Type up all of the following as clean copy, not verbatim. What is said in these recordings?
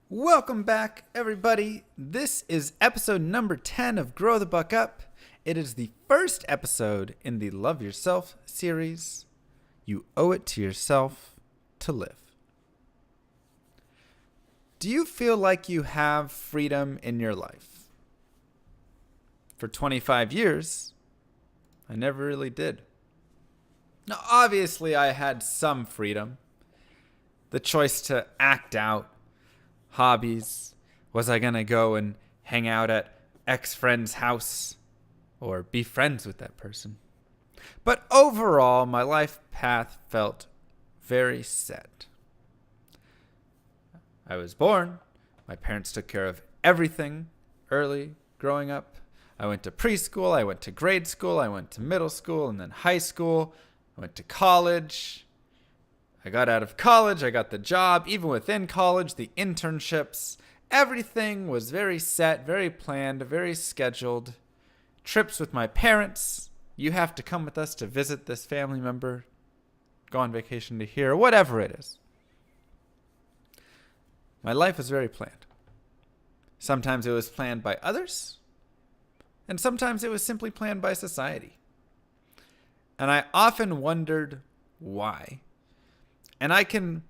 Welcome back, everybody. This is episode number 10 of Grow the Buck Up. It is the first episode in the Love Yourself series. You owe it to yourself to live. Do you feel like you have freedom in your life? For 25 years, I never really did. Now, obviously, I had some freedom. The choice to act out. Hobbies. Was I going to go and hang out at ex-friend's house or be friends with that person? But overall, my life path felt very set. I was born. My parents took care of everything early growing up. I went to preschool. I went to grade school. I went to middle school and then high school. I went to college. I got out of college, I got the job, even within college, the internships, everything was very set, very planned, very scheduled. Trips with my parents, you have to come with us to visit this family member, go on vacation to here, whatever it is. My life was very planned. Sometimes it was planned by others, and sometimes it was simply planned by society. And I often wondered why. And I can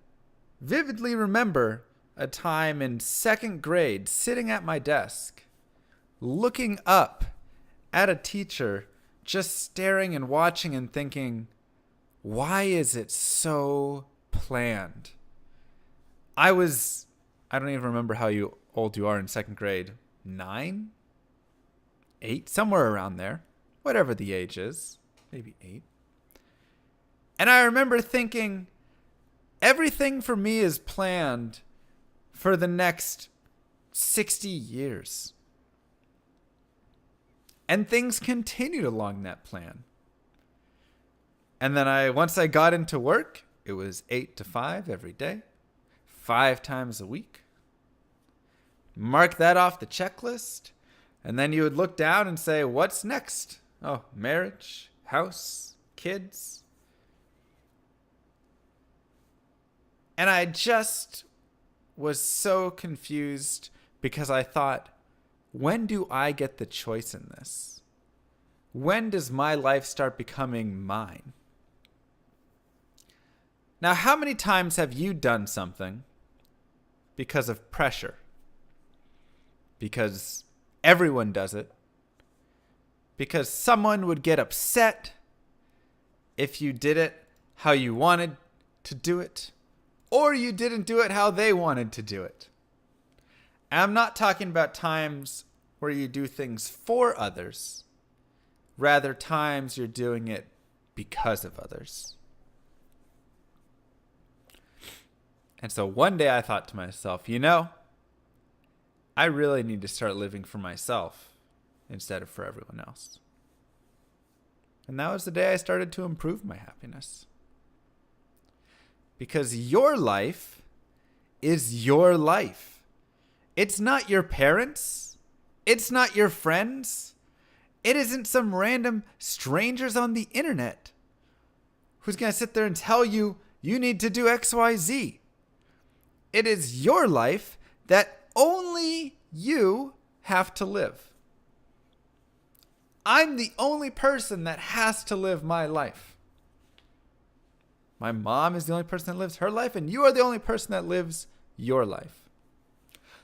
vividly remember a time in second grade sitting at my desk, looking up at a teacher, just staring and watching and thinking, why is it so planned? I don't even remember how old you are in second grade. 9? 8? Somewhere around there. Whatever the age is. Maybe 8. And I remember thinking, everything for me is planned for the next 60 years. And things continued along that plan. And then once I got into work, it was 8 to 5 every day, 5 times a week. Mark that off the checklist. And then you would look down and say, what's next? Oh, marriage, house, kids. And I just was so confused because I thought, when do I get the choice in this? When does my life start becoming mine? Now, how many times have you done something because of pressure? Because everyone does it? Because someone would get upset if you did it how you wanted to do it? Or you didn't do it how they wanted to do it. And I'm not talking about times where you do things for others. Rather, times you're doing it because of others. And so one day I thought to myself, I really need to start living for myself instead of for everyone else. And that was the day I started to improve my happiness. Because your life is your life. It's not your parents. It's not your friends. It isn't some random strangers on the internet who's going to sit there and tell you you need to do X, Y, Z. It is your life that only you have to live. I'm the only person that has to live my life. My mom is the only person that lives her life, and you are the only person that lives your life.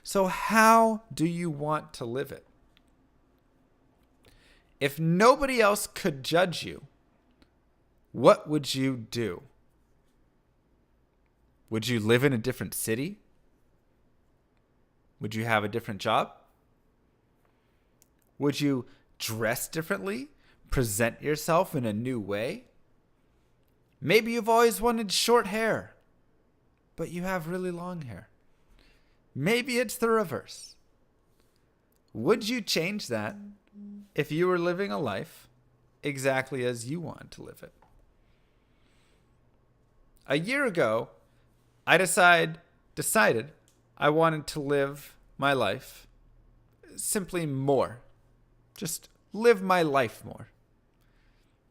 So how do you want to live it? If nobody else could judge you, what would you do? Would you live in a different city? Would you have a different job? Would you dress differently? Present yourself in a new way? Maybe you've always wanted short hair, but you have really long hair. Maybe it's the reverse. Would you change that if you were living a life exactly as you wanted to live it? A year ago, I decided I wanted to live my life simply more. Just live my life more.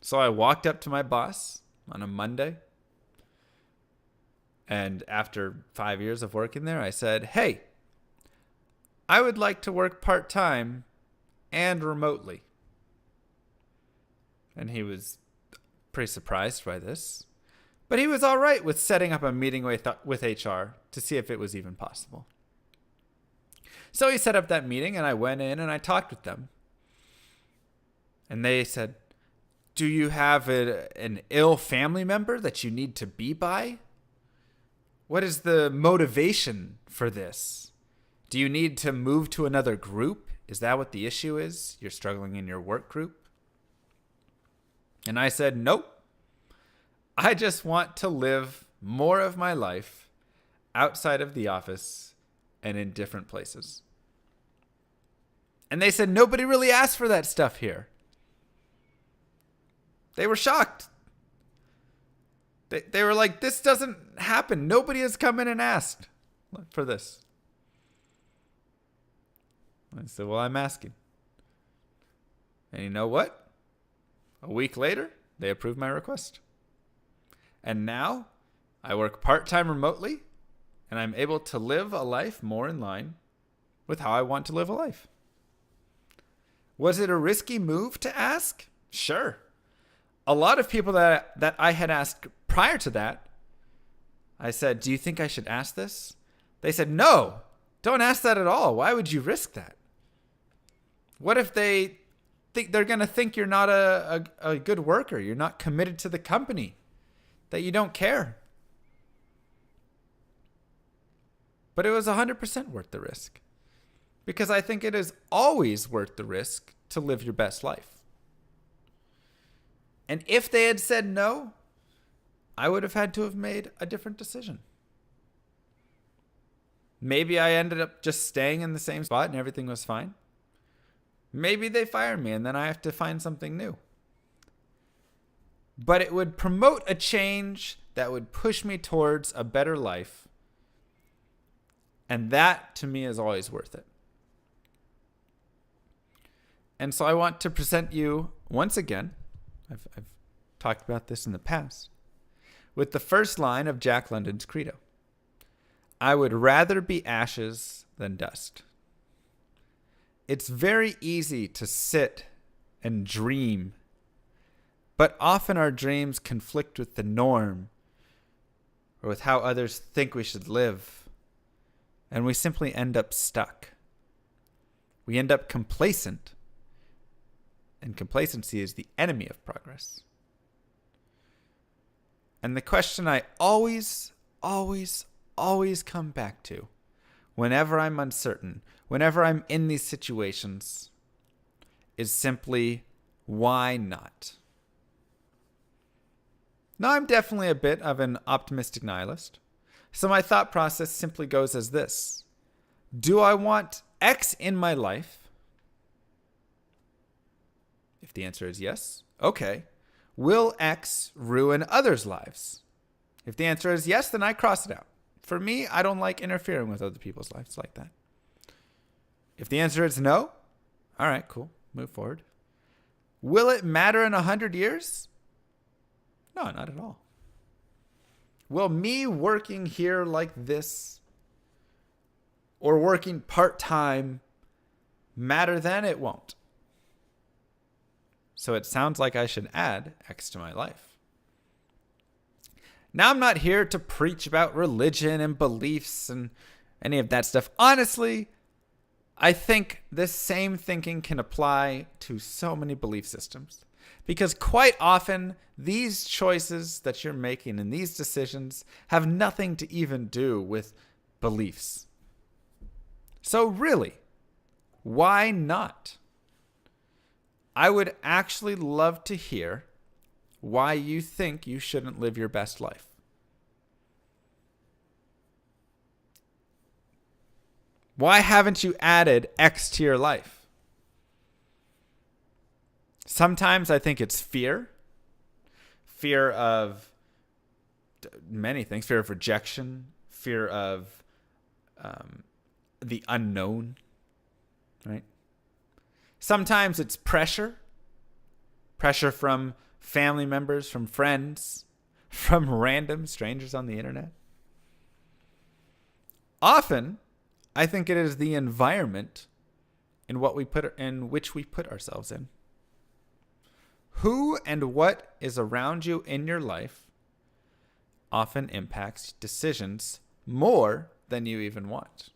So I walked up to my boss on a Monday. And after 5 years of working there, I said, hey, I would like to work part-time and remotely. And he was pretty surprised by this. But he was all right with setting up a meeting with HR to see if it was even possible. So he set up that meeting, and I went in and I talked with them. And they said, do you have an ill family member that you need to be by? What is the motivation for this? Do you need to move to another group? Is that what the issue is? You're struggling in your work group? And I said, nope. I just want to live more of my life outside of the office and in different places. And they said, nobody really asked for that stuff here. They were shocked. They were like, this doesn't happen. Nobody has come in and asked for this. I said, well, I'm asking. And you know what? A week later, they approved my request. And now I work part-time remotely, and I'm able to live a life more in line with how I want to live a life. Was it a risky move to ask? Sure. A lot of people that I had asked prior to that, I said, do you think I should ask this? They said, no, don't ask that at all. Why would you risk that? What if they think they're going to think you're not a good worker? You're not committed to the company, that you don't care. But it was 100% worth the risk, because I think it is always worth the risk to live your best life. And if they had said no, I would have had to have made a different decision. Maybe I ended up just staying in the same spot and everything was fine. Maybe they fired me and then I have to find something new. But it would promote a change that would push me towards a better life. And that, to me, is always worth it. And so I want to present you once again, I've talked about this in the past, with the first line of Jack London's credo. I would rather be ashes than dust. It's very easy to sit and dream, but often our dreams conflict with the norm or with how others think we should live, and we simply end up stuck. We end up complacent, and complacency is the enemy of progress. And the question I always come back to whenever I'm uncertain, whenever I'm in these situations, is simply, why not? Now, I'm definitely a bit of an optimistic nihilist, so my thought process simply goes as this. Do I want X in my life? If the answer is yes, okay. Will X ruin others' lives? If the answer is yes, then I cross it out. For me, I don't like interfering with other people's lives like that. If the answer is no, all right, cool, move forward. Will it matter in 100 years? No, not at all. Will me working here like this or working part-time matter then? It won't. So it sounds like I should add X to my life. Now, I'm not here to preach about religion and beliefs and any of that stuff. Honestly, I think this same thinking can apply to so many belief systems, because quite often these choices that you're making and these decisions have nothing to even do with beliefs. So really, why not? I would actually love to hear why you think you shouldn't live your best life. Why haven't you added X to your life? Sometimes I think it's fear. Fear of many things. Fear of rejection. Fear of the unknown. Right? Sometimes it's pressure. Pressure from family members, from friends, from random strangers on the internet. Often, I think it is the environment in which we put ourselves in. Who and what is around you in your life often impacts decisions more than you even want.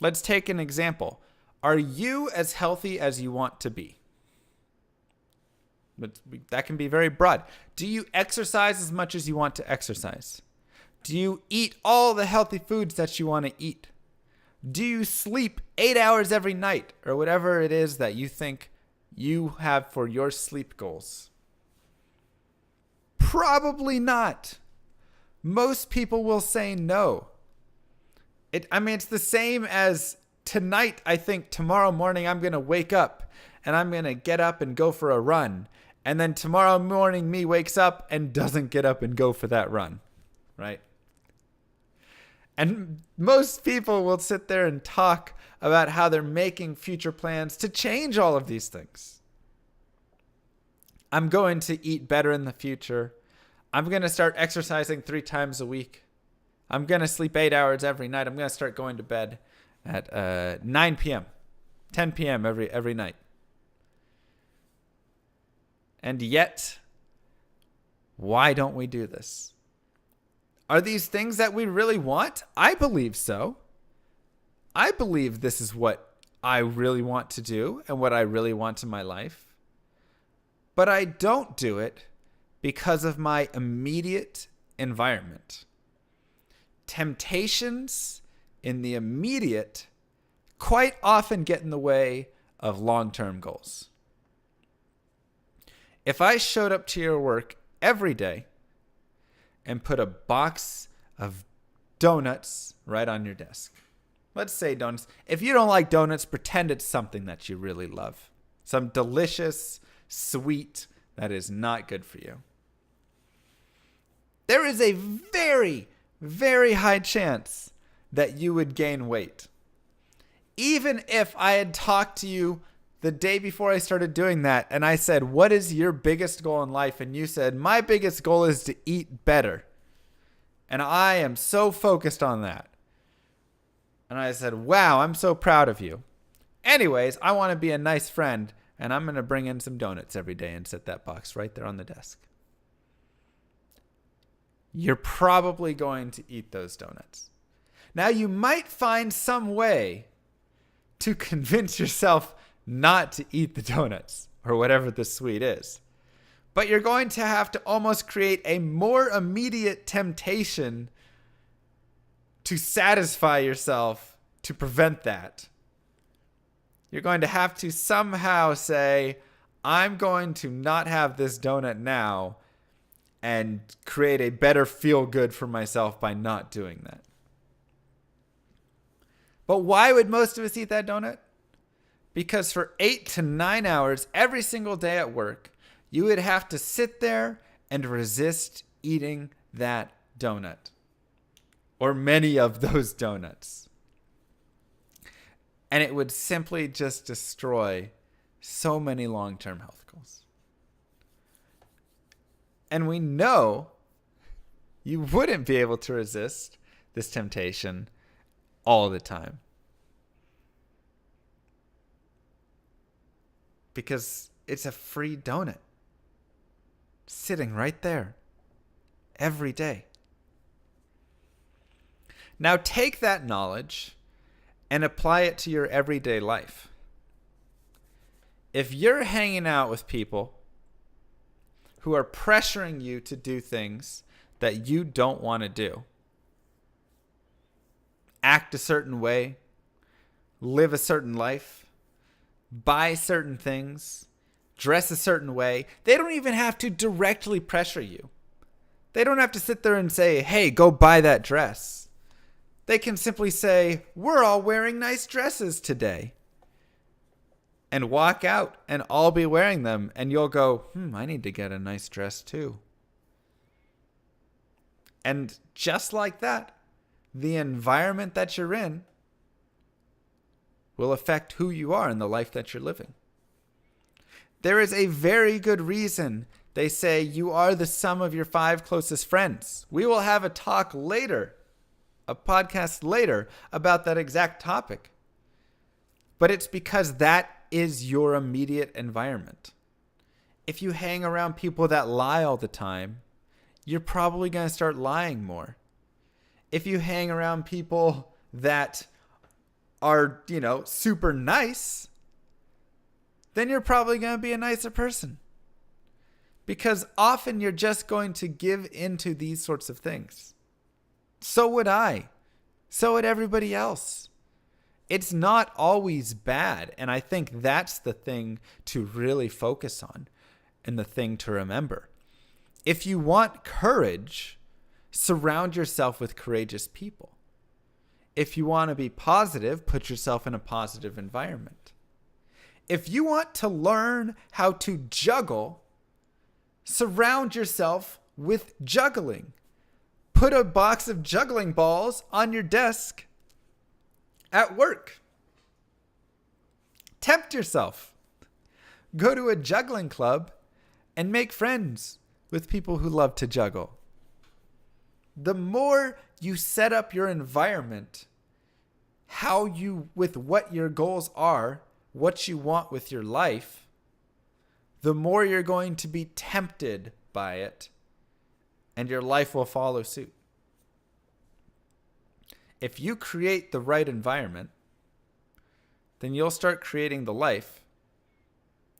Let's take an example. Are you as healthy as you want to be? But that can be very broad. Do you exercise as much as you want to exercise? Do you eat all the healthy foods that you want to eat? Do you sleep 8 hours every night, or whatever it is that you think you have for your sleep goals? Probably not. Most people will say no. It's the same as tonight. I think tomorrow morning I'm going to wake up and I'm going to get up and go for a run. And then tomorrow morning me wakes up and doesn't get up and go for that run, right? And most people will sit there and talk about how they're making future plans to change all of these things. I'm going to eat better in the future. I'm going to start exercising 3 times a week. I'm going to sleep 8 hours every night. I'm going to start going to bed at 9 p.m., 10 p.m. every night. And yet, why don't we do this? Are these things that we really want? I believe so. I believe this is what I really want to do and what I really want in my life. But I don't do it because of my immediate environment. Temptations in the immediate quite often get in the way of long-term goals. If I showed up to your work every day and put a box of donuts right on your desk. Let's say donuts. If you don't like donuts, pretend it's something that you really love. Some delicious sweet that is not good for you. There is a very, very high chance that you would gain weight. Even if I had talked to you the day before I started doing that and I said, what is your biggest goal in life? And you said, my biggest goal is to eat better. And I am so focused on that. And I said, wow, I'm so proud of you. Anyways, I want to be a nice friend. And I'm going to bring in some donuts every day and set that box right there on the desk. You're probably going to eat those donuts. Now, you might find some way to convince yourself not to eat the donuts or whatever the sweet is. But you're going to have to almost create a more immediate temptation to satisfy yourself to prevent that. You're going to have to somehow say, I'm going to not have this donut now and create a better feel good for myself by not doing that. But why would most of us eat that donut? Because for 8 to 9 hours every single day at work, you would have to sit there and resist eating that donut or many of those donuts. And it would simply just destroy so many long-term health goals. And we know you wouldn't be able to resist this temptation all the time. Because it's a free donut sitting right there every day. Now take that knowledge and apply it to your everyday life. If you're hanging out with people who are pressuring you to do things that you don't want to do, act a certain way, live a certain life, buy certain things, dress a certain way, they don't even have to directly pressure you. They don't have to sit there and say, hey, go buy that dress. They can simply say, we're all wearing nice dresses today. And walk out and all be wearing them. And you'll go, I need to get a nice dress too. And just like that, the environment that you're in will affect who you are in the life that you're living. There is a very good reason they say you are the sum of your 5 closest friends. We will have a talk later, a podcast later, about that exact topic. But it's because that is your immediate environment. If you hang around people that lie all the time, you're probably going to start lying more. If you hang around people that are, super nice, then you're probably going to be a nicer person. Because often you're just going to give into these sorts of things. So would I. So would everybody else. It's not always bad. And I think that's the thing to really focus on and the thing to remember. If you want courage, surround yourself with courageous people. If you want to be positive, put yourself in a positive environment. If you want to learn how to juggle, surround yourself with juggling. Put a box of juggling balls on your desk at work. Tempt yourself. Go to a juggling club and make friends with people who love to juggle. The more you set up your environment, with what your goals are, what you want with your life, the more you're going to be tempted by it, and your life will follow suit. If you create the right environment, then you'll start creating the life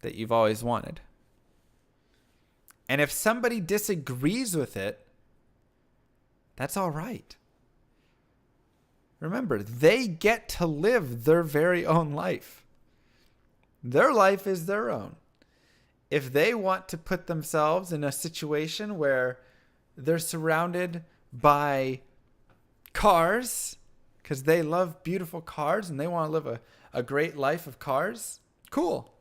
that you've always wanted. And if somebody disagrees with it, that's all right. Remember, they get to live their very own life. Their life is their own. If they want to put themselves in a situation where they're surrounded by cars because they love beautiful cars and they want to live a great life of cars, cool.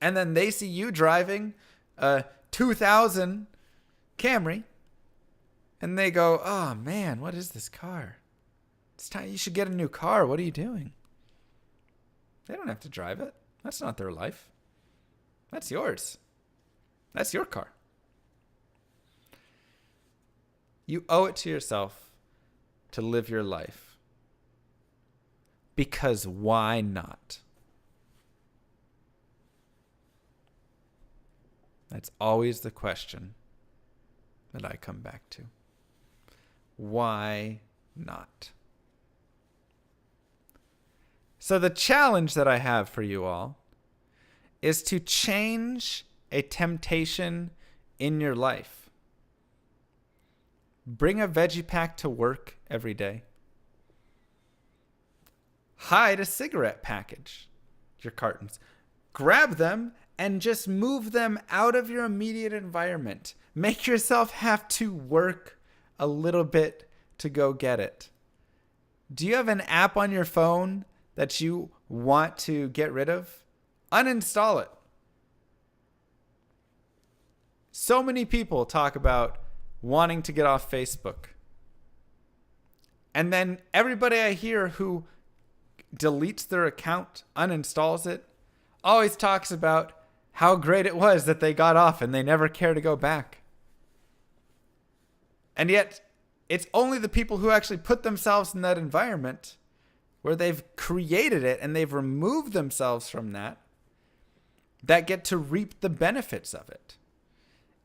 And then they see you driving a 2000 Camry and they go, oh man, what is this car? It's time you should get a new car. What are you doing? They don't have to drive it. That's not their life. That's yours. That's your car. You owe it to yourself to live your life. Because why not? That's always the question that I come back to. Why not? So the challenge that I have for you all is to change a temptation in your life. Bring a veggie pack to work every day. Hide a cigarette package, your cartons. Grab them and just move them out of your immediate environment. Make yourself have to work a little bit to go get it. Do you have an app on your phone that you want to get rid of? Uninstall it. So many people talk about wanting to get off Facebook. And then everybody I hear who deletes their account, uninstalls it, always talks about how great it was that they got off and they never care to go back. And yet, it's only the people who actually put themselves in that environment where they've created it and they've removed themselves from that get to reap the benefits of it.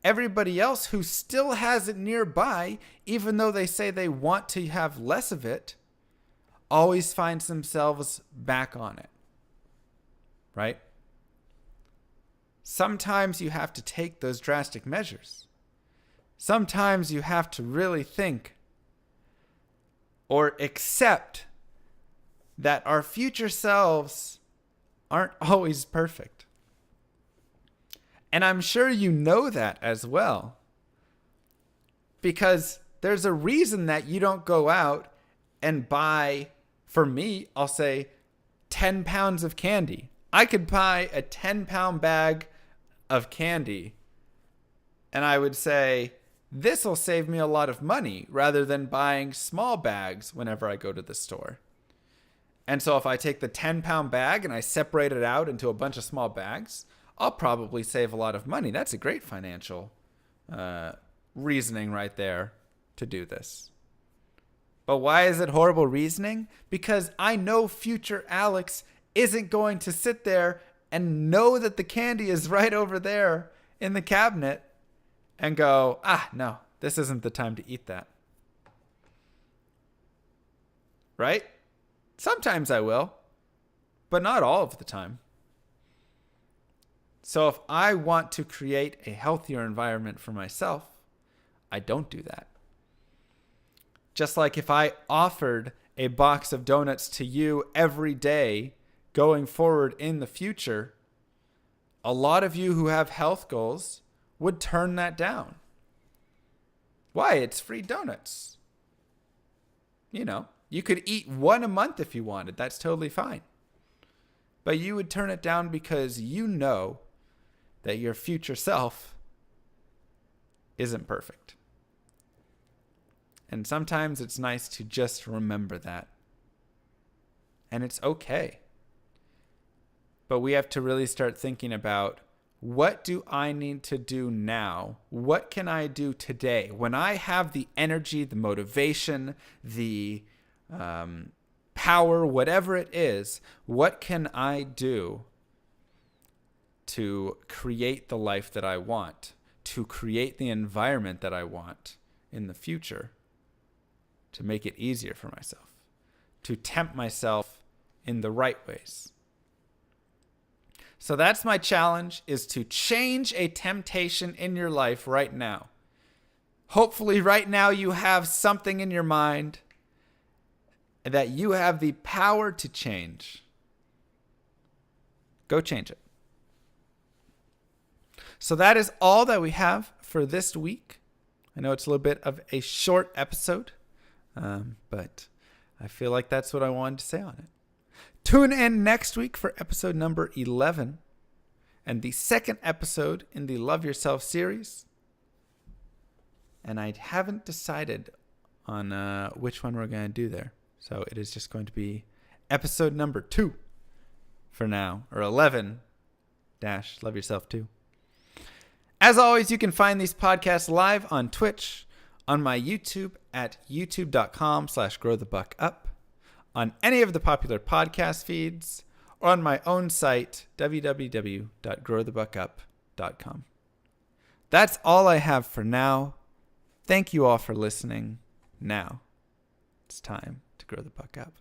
Everybody else who still has it nearby, even though they say they want to have less of it, always finds themselves back on it. Right? Sometimes you have to take those drastic measures. Sometimes you have to really think or accept that our future selves aren't always perfect. And I'm sure you know that as well. Because there's a reason that you don't go out and buy, for me, I'll say 10 pounds of candy. I could buy a 10-pound bag of candy and I would say, this will save me a lot of money rather than buying small bags whenever I go to the store. And so if I take the 10-pound bag and I separate it out into a bunch of small bags, I'll probably save a lot of money. That's a great financial reasoning right there to do this. But why is it horrible reasoning? Because I know future Alex isn't going to sit there and know that the candy is right over there in the cabinet and go, no, this isn't the time to eat that. Right? Sometimes I will, but not all of the time. So if I want to create a healthier environment for myself, I don't do that. Just like if I offered a box of donuts to you every day going forward in the future, a lot of you who have health goals would turn that down. Why? It's free donuts. You could eat one a month if you wanted. That's totally fine. But you would turn it down because you know that your future self isn't perfect. And sometimes it's nice to just remember that. And it's okay. But we have to really start thinking about, what do I need to do now? What can I do today? When I have the energy, the motivation, the power, whatever it is, what can I do to create the life that I want, to create the environment that I want in the future, to make it easier for myself, to tempt myself in the right ways? So that's my challenge, is to change a temptation in your life right now. Hopefully right now you have something in your mind that you have the power to change. Go change it. So that is all that we have for this week. I know it's a little bit of a short episode, but I feel like that's what I wanted to say on it. Tune in next week for episode number 11 and the second episode in the Love Yourself series. And I haven't decided on which one we're going to do there. So it is just going to be episode number 2 for now, or 11 - Love Yourself 2. As always, you can find these podcasts live on Twitch, on my YouTube at youtube.com/growthebuckup, on any of the popular podcast feeds, or on my own site, www.growthebuckup.com. That's all I have for now. Thank you all for listening. Now, it's time to grow the buck up.